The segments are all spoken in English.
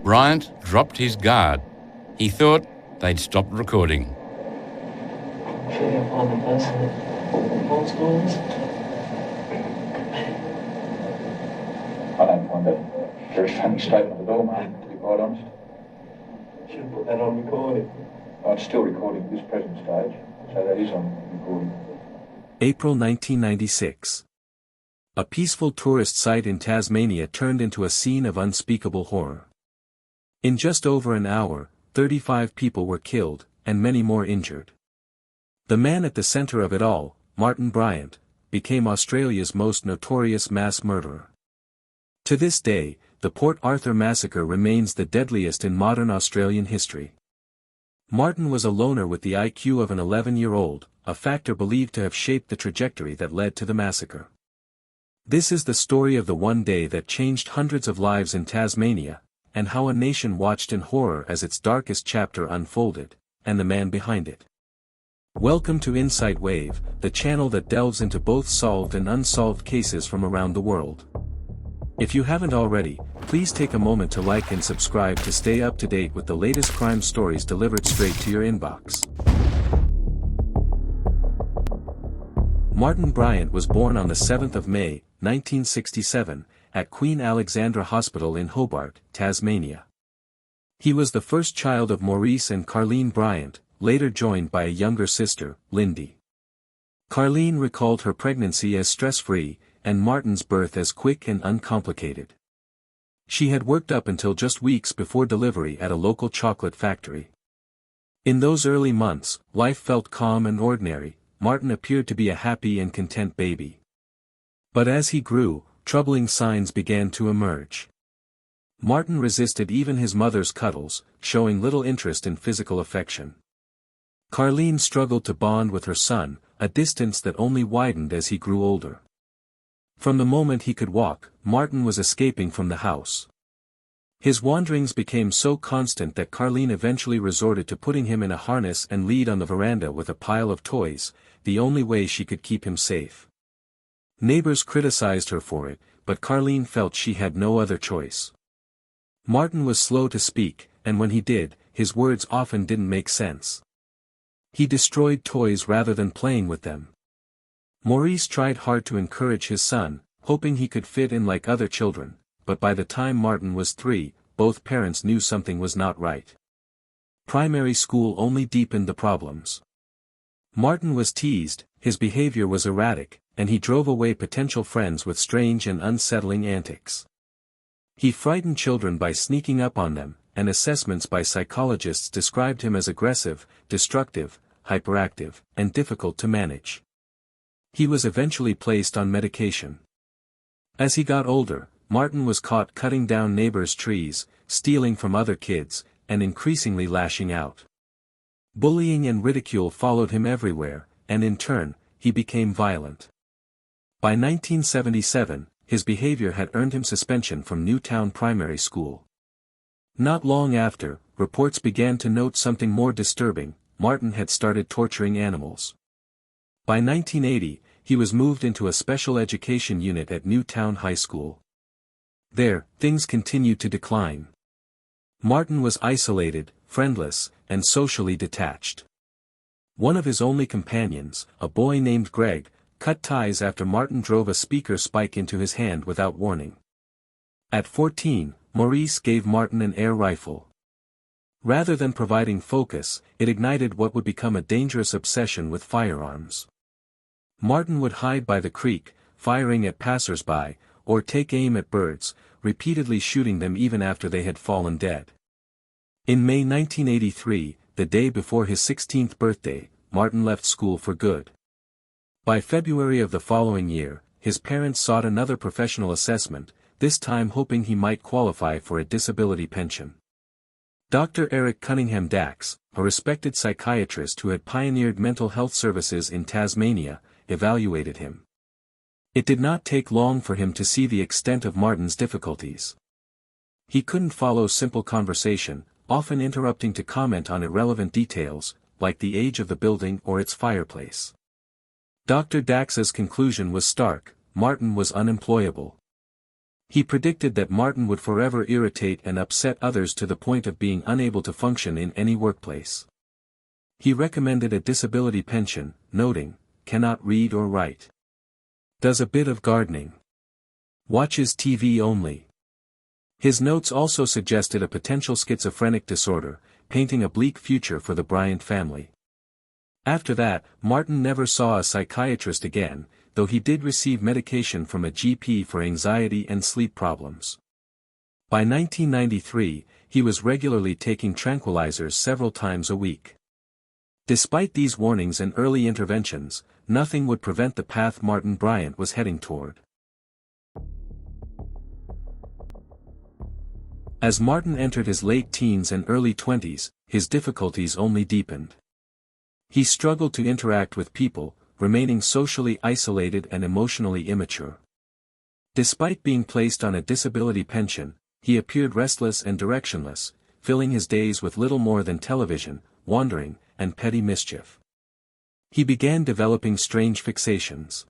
Bryant dropped his guard. He thought they'd stopped recording. I don't find that a very funny statement at all, mate, to be quite honest. Should have put that on recording. I'm still recording at this present stage, so that is on recording. April 1996. A peaceful tourist site in Tasmania turned into a scene of unspeakable horror. In just over an hour, 35 people were killed, and many more injured. The man at the center of it all, Martin Bryant, became Australia's most notorious mass murderer. To this day, the Port Arthur massacre remains the deadliest in modern Australian history. Martin was a loner with the IQ of an 11-year-old, a factor believed to have shaped the trajectory that led to the massacre. This is the story of the one day that changed hundreds of lives in Tasmania, and how a nation watched in horror as its darkest chapter unfolded, and the man behind it. Welcome to InsightWave, the channel that delves into both solved and unsolved cases from around the world. If you haven't already, please take a moment to like and subscribe to stay up to date with the latest crime stories delivered straight to your inbox. Martin Bryant was born on the 7th of May, 1967, at Queen Alexandra Hospital in Hobart, Tasmania. He was the first child of Maurice and Carleen Bryant, later joined by a younger sister, Lindy. Carleen recalled her pregnancy as stress-free, and Martin's birth as quick and uncomplicated. She had worked up until just weeks before delivery at a local chocolate factory. In those early months, life felt calm and ordinary. Martin appeared to be a happy and content baby. But as he grew, troubling signs began to emerge. Martin resisted even his mother's cuddles, showing little interest in physical affection. Carleen struggled to bond with her son, a distance that only widened as he grew older. From the moment he could walk, Martin was escaping from the house. His wanderings became so constant that Carleen eventually resorted to putting him in a harness and lead on the veranda with a pile of toys, the only way she could keep him safe. Neighbors criticized her for it, but Carleen felt she had no other choice. Martin was slow to speak, and when he did, his words often didn't make sense. He destroyed toys rather than playing with them. Maurice tried hard to encourage his son, hoping he could fit in like other children, but by the time Martin was 3, both parents knew something was not right. Primary school only deepened the problems. Martin was teased, his behavior was erratic, and he drove away potential friends with strange and unsettling antics. He frightened children by sneaking up on them, and assessments by psychologists described him as aggressive, destructive, hyperactive, and difficult to manage. He was eventually placed on medication. As he got older, Martin was caught cutting down neighbors' trees, stealing from other kids, and increasingly lashing out. Bullying and ridicule followed him everywhere, and in turn, he became violent. By 1977, his behavior had earned him suspension from Newtown Primary School. Not long after, reports began to note something more disturbing: Martin had started torturing animals. By 1980, he was moved into a special education unit at Newtown High School. There, things continued to decline. Martin was isolated, friendless, and socially detached. One of his only companions, a boy named Greg, cut ties after Martin drove a speaker spike into his hand without warning. At 14, Maurice gave Martin an air rifle. Rather than providing focus, it ignited what would become a dangerous obsession with firearms. Martin would hide by the creek, firing at passers-by, or take aim at birds, repeatedly shooting them even after they had fallen dead. In May 1983, the day before his 16th birthday, Martin left school for good. By February of the following year, his parents sought another professional assessment, this time hoping he might qualify for a disability pension. Dr. Eric Cunningham Dax, a respected psychiatrist who had pioneered mental health services in Tasmania, evaluated him. It did not take long for him to see the extent of Martin's difficulties. He couldn't follow simple conversation, often interrupting to comment on irrelevant details, like the age of the building or its fireplace. Dr. Dax's conclusion was stark: Martin was unemployable. He predicted that Martin would forever irritate and upset others to the point of being unable to function in any workplace. He recommended a disability pension, noting, "Cannot read or write. Does a bit of gardening. Watches TV only." His notes also suggested a potential schizophrenic disorder, painting a bleak future for the Bryant family. After that, Martin never saw a psychiatrist again, though he did receive medication from a GP for anxiety and sleep problems. By 1993, he was regularly taking tranquilizers several times a week. Despite these warnings and early interventions, nothing would prevent the path Martin Bryant was heading toward. As Martin entered his late teens and early 20s, his difficulties only deepened. He struggled to interact with people, remaining socially isolated and emotionally immature. Despite being placed on a disability pension, he appeared restless and directionless, filling his days with little more than television, wandering, and petty mischief. He began developing strange fixations.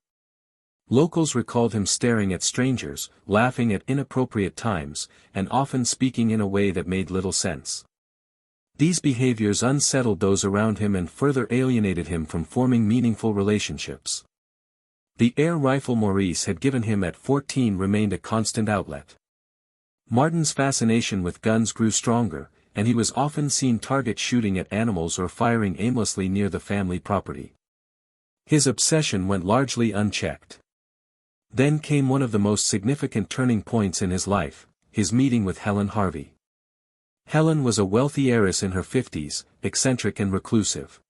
Locals recalled him staring at strangers, laughing at inappropriate times, and often speaking in a way that made little sense. These behaviors unsettled those around him and further alienated him from forming meaningful relationships. The air rifle Maurice had given him at 14 remained a constant outlet. Martin's fascination with guns grew stronger, and he was often seen target shooting at animals or firing aimlessly near the family property. His obsession went largely unchecked. Then came one of the most significant turning points in his life, his meeting with Helen Harvey. Helen was a wealthy heiress in her 50s, eccentric and reclusive.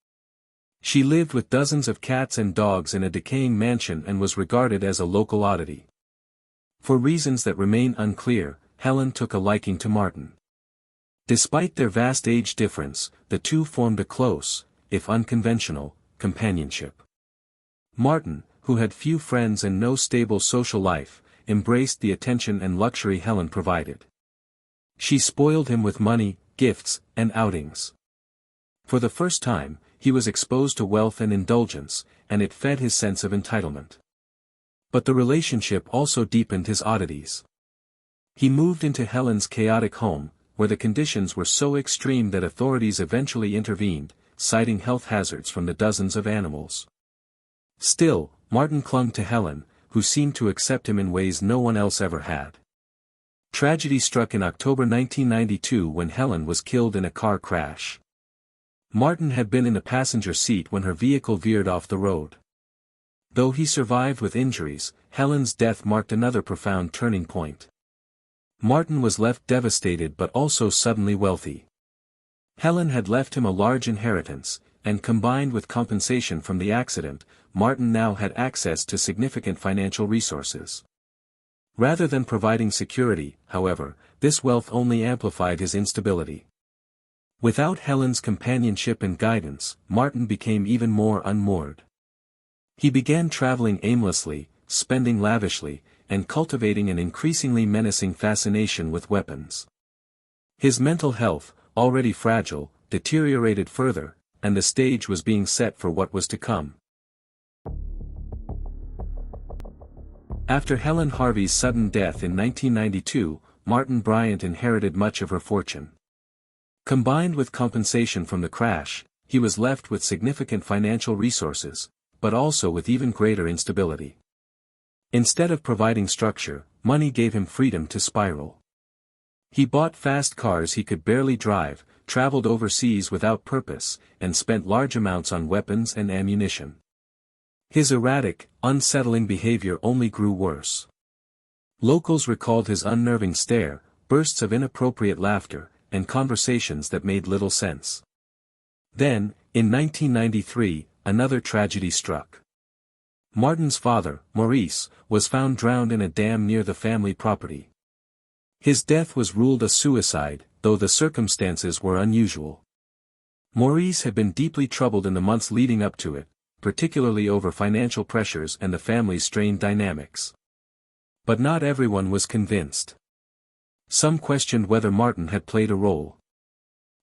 She lived with dozens of cats and dogs in a decaying mansion and was regarded as a local oddity. For reasons that remain unclear, Helen took a liking to Martin. Despite their vast age difference, the two formed a close, if unconventional, companionship. Martin, who had few friends and no stable social life, embraced the attention and luxury Helen provided. She spoiled him with money, gifts, and outings. For the first time, he was exposed to wealth and indulgence, and it fed his sense of entitlement. But the relationship also deepened his oddities. He moved into Helen's chaotic home, where the conditions were so extreme that authorities eventually intervened, citing health hazards from the dozens of animals. Still, Martin clung to Helen, who seemed to accept him in ways no one else ever had. Tragedy struck in October 1992 when Helen was killed in a car crash. Martin had been in the passenger seat when her vehicle veered off the road. Though he survived with injuries, Helen's death marked another profound turning point. Martin was left devastated but also suddenly wealthy. Helen had left him a large inheritance, and combined with compensation from the accident, Martin now had access to significant financial resources. Rather than providing security, however, this wealth only amplified his instability. Without Helen's companionship and guidance, Martin became even more unmoored. He began traveling aimlessly, spending lavishly, and cultivating an increasingly menacing fascination with weapons. His mental health, already fragile, deteriorated further, and the stage was being set for what was to come. After Helen Harvey's sudden death in 1992, Martin Bryant inherited much of her fortune. Combined with compensation from the crash, he was left with significant financial resources, but also with even greater instability. Instead of providing structure, money gave him freedom to spiral. He bought fast cars he could barely drive, traveled overseas without purpose, and spent large amounts on weapons and ammunition. His erratic, unsettling behavior only grew worse. Locals recalled his unnerving stare, bursts of inappropriate laughter, and conversations that made little sense. Then, in 1993, another tragedy struck. Martin's father, Maurice, was found drowned in a dam near the family property. His death was ruled a suicide, though the circumstances were unusual. Maurice had been deeply troubled in the months leading up to it, particularly over financial pressures and the family's strained dynamics. But not everyone was convinced. Some questioned whether Martin had played a role.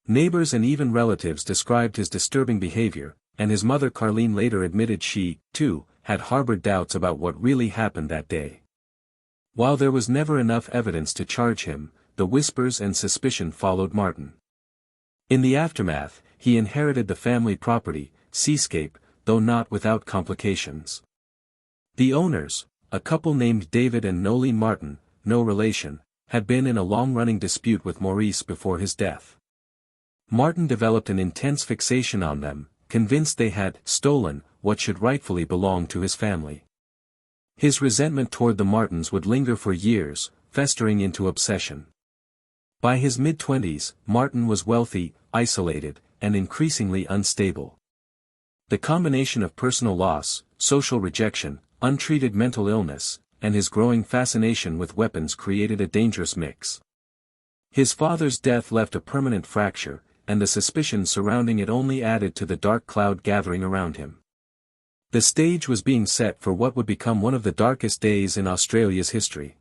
Neighbors and even relatives described his disturbing behavior, and his mother Carlene later admitted she, too, had harbored doubts about what really happened that day. While there was never enough evidence to charge him, the whispers and suspicion followed Martin. In the aftermath, he inherited the family property, Seascape, though not without complications. The owners, a couple named David and Nolene Martin, no relation, had been in a long-running dispute with Maurice before his death. Martin developed an intense fixation on them, convinced they had stolen what should rightfully belong to his family. His resentment toward the Martins would linger for years, festering into obsession. By his mid-twenties, Martin was wealthy, isolated, and increasingly unstable. The combination of personal loss, social rejection, untreated mental illness, and his growing fascination with weapons created a dangerous mix. His father's death left a permanent fracture, and the suspicion surrounding it only added to the dark cloud gathering around him. The stage was being set for what would become one of the darkest days in Australia's history.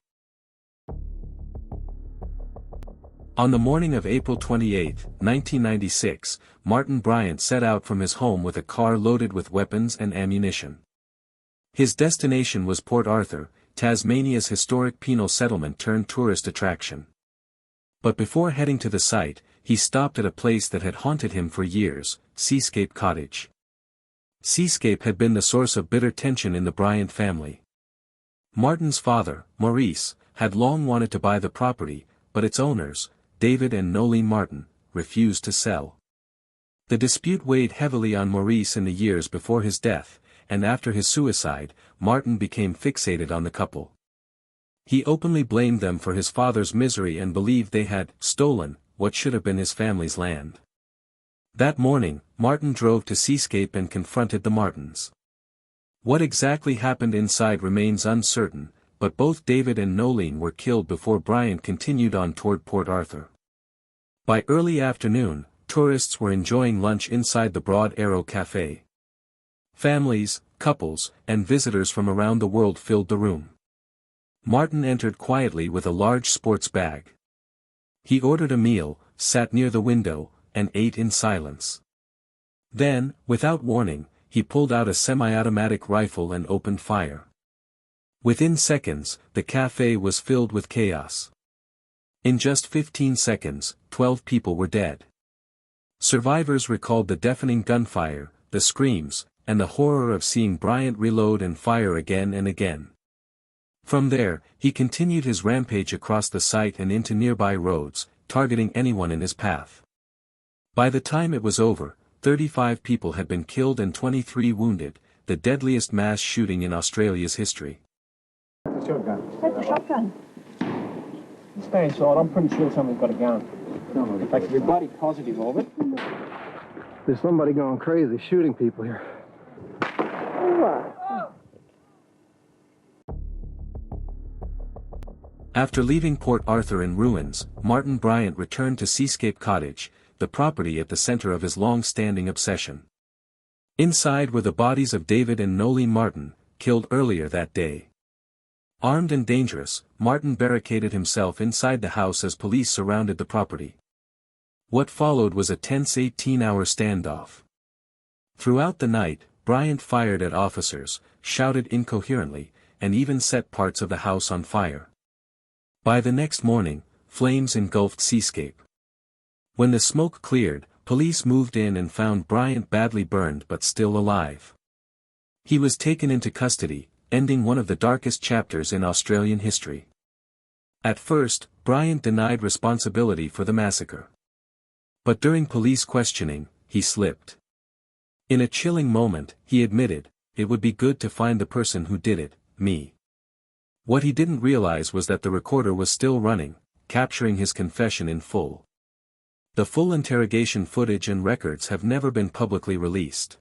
On the morning of April 28, 1996, Martin Bryant set out from his home with a car loaded with weapons and ammunition. His destination was Port Arthur, Tasmania's historic penal settlement turned tourist attraction. But before heading to the site, he stopped at a place that had haunted him for years, Seascape Cottage. Seascape had been the source of bitter tension in the Bryant family. Martin's father, Maurice, had long wanted to buy the property, but its owners, David and Nolene Martin, refused to sell. The dispute weighed heavily on Maurice in the years before his death, and after his suicide, Martin became fixated on the couple. He openly blamed them for his father's misery and believed they had stolen what should have been his family's land. That morning, Martin drove to Seascape and confronted the Martins. What exactly happened inside remains uncertain, but both David and Nolene were killed before Bryant continued on toward Port Arthur. By early afternoon, tourists were enjoying lunch inside the Broad Arrow Cafe. Families, couples, and visitors from around the world filled the room. Martin entered quietly with a large sports bag. He ordered a meal, sat near the window, and ate in silence. Then, without warning, he pulled out a semi-automatic rifle and opened fire. Within seconds, the cafe was filled with chaos. In just 15 seconds, 12 people were dead. Survivors recalled the deafening gunfire, the screams, and the horror of seeing Bryant reload and fire again and again. From there, he continued his rampage across the site and into nearby roads, targeting anyone in his path. By the time it was over, 35 people had been killed and 23 wounded, the deadliest mass shooting in Australia's history. It's a shotgun. That's a shotgun. Stay inside, I'm pretty sure someone's got a gun. In fact, to be bloody positive of it. There's somebody going crazy shooting people here. After leaving Port Arthur in ruins, Martin Bryant returned to Seascape Cottage, the property at the center of his long-standing obsession. Inside were the bodies of David and Nolene Martin, killed earlier that day. Armed and dangerous, Martin barricaded himself inside the house as police surrounded the property. What followed was a tense 18-hour standoff. Throughout the night, Bryant fired at officers, shouted incoherently, and even set parts of the house on fire. By the next morning, flames engulfed Seascape. When the smoke cleared, police moved in and found Bryant badly burned but still alive. He was taken into custody, ending one of the darkest chapters in Australian history. At first, Bryant denied responsibility for the massacre. But during police questioning, he slipped. In a chilling moment, he admitted, "It would be good to find the person who did it, me." What he didn't realize was that the recorder was still running, capturing his confession in full. The full interrogation footage and records have never been publicly released.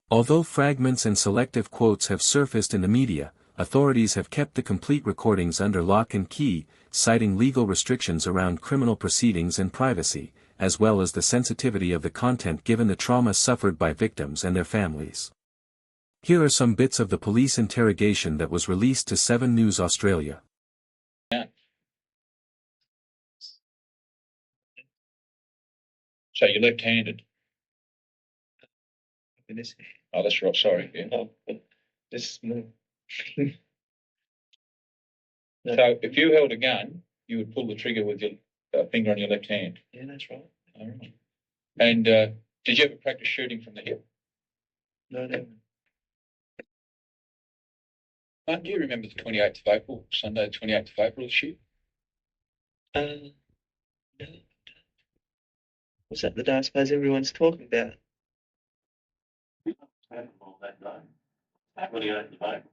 Although fragments and selective quotes have surfaced in the media, authorities have kept the complete recordings under lock and key, citing legal restrictions around criminal proceedings and privacy, as well as the sensitivity of the content given the trauma suffered by victims and their families. Here are some bits of the police interrogation that was released to 7 News Australia. So you're left-handed? This, Oh, that's right, sorry. Yeah. this, No, So if you held a gun, you would pull the trigger with your finger on your left hand. Yeah, that's right. All right. And did you ever practice shooting from the hip? No, no. Do you remember the 28th of April, Sunday, the 28th of April shoot? No. Was that the day I suppose everyone's talking about? That day. 28th of April.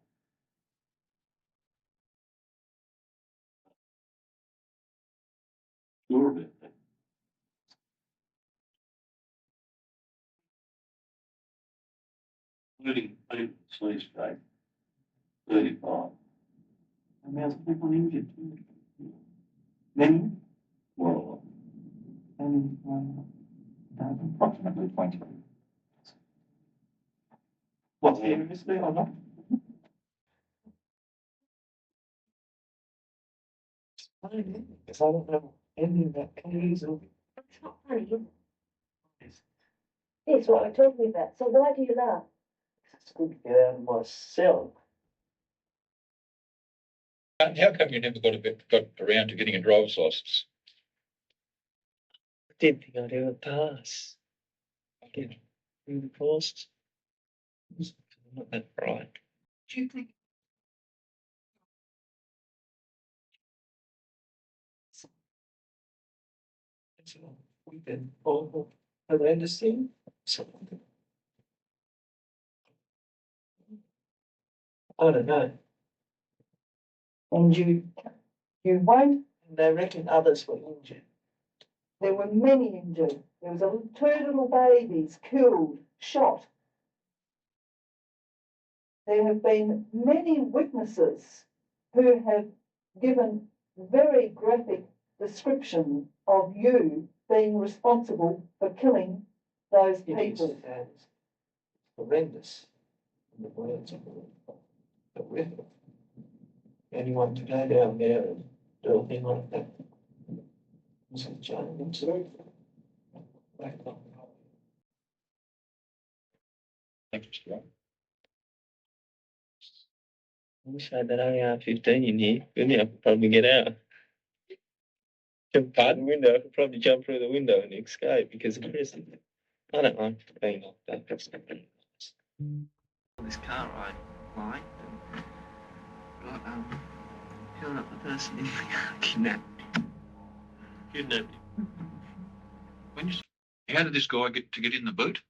Sure about that. Seascape, 35. And there's people injured too. Many? Well, approximately 20. What year is there or not? Because I don't know any of that case or. It's not funny, is it? It's what we're talking about. So why do you laugh? It's good to get out of my cell. How come you never got around to getting a driver's license? I didn't think I'd ever pass. I get through the course. I'm not that bright. Do you think? So we've been all horrendous thing. Something. I don't know. And you won't. And they reckon others were injured. There were many injured. There was two little babies killed, shot. There have been many witnesses who have given very graphic description of you being responsible for killing those people. It's horrendous. And the words are horrific. Anyone to go down there and do a thing like that. Was it John? I'm sorry. Thank you, Stuart. I wish I had that AR-15 in here. Couldn't you? I could probably get out. Jump through the window. I could probably jump through the window and escape because of prison. I don't like being locked up. That's not very nice. This car ride line got killed up the person in the car, kidnapped him. How did this guy get in the boot?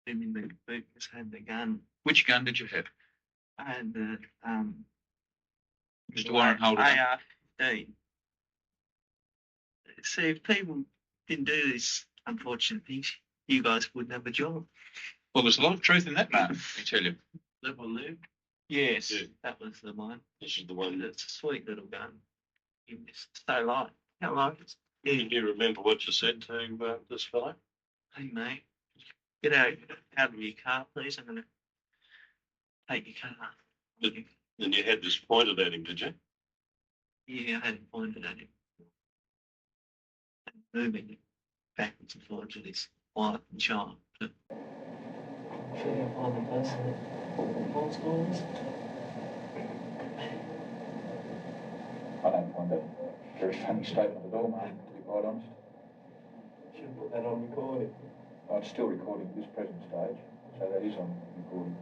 Him in the boot just had the gun. Which gun did you have? I had the Mr. Warren, hold it up. AR-15. See, if people didn't do this unfortunate things, you guys wouldn't have a job. Well, there's a lot of truth in that, man, I tell you. That one there? Yes, Yeah. that was the one. This is the one. It's a sweet little gun. It's so light. How light is it? Do you remember what you said to this fellow? Hey, mate, get out of your car, please. I'm going to take your car. And you had this pointed at him, did you? Yeah, I had it pointed at him. And moving backwards and forwards with his wife and child. Sure you'll find the person that calls calls. I don't find that a very funny statement at all, mate, to be quite honest. Should put that on recording. I'm still recording at this present stage, so that is on recording.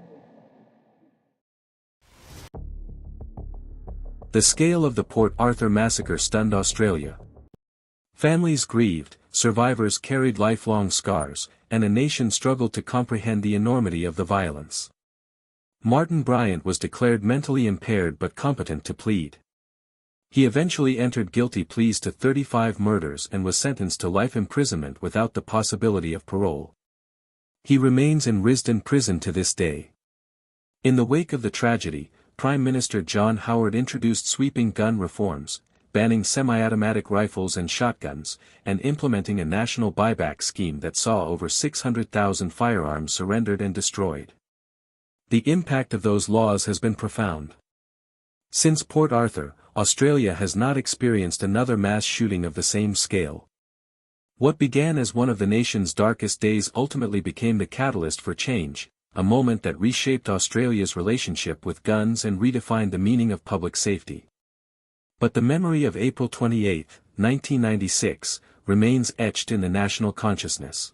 The scale of the Port Arthur massacre stunned Australia. Families grieved, survivors carried lifelong scars, and a nation struggled to comprehend the enormity of the violence. Martin Bryant was declared mentally impaired but competent to plead. He eventually entered guilty pleas to 35 murders and was sentenced to life imprisonment without the possibility of parole. He remains in Risdon prison to this day. In the wake of the tragedy, Prime Minister John Howard introduced sweeping gun reforms, banning semi-automatic rifles and shotguns, and implementing a national buyback scheme that saw over 600,000 firearms surrendered and destroyed. The impact of those laws has been profound. Since Port Arthur, Australia has not experienced another mass shooting of the same scale. What began as one of the nation's darkest days ultimately became the catalyst for change, a moment that reshaped Australia's relationship with guns and redefined the meaning of public safety. But the memory of April 28, 1996, remains etched in the national consciousness.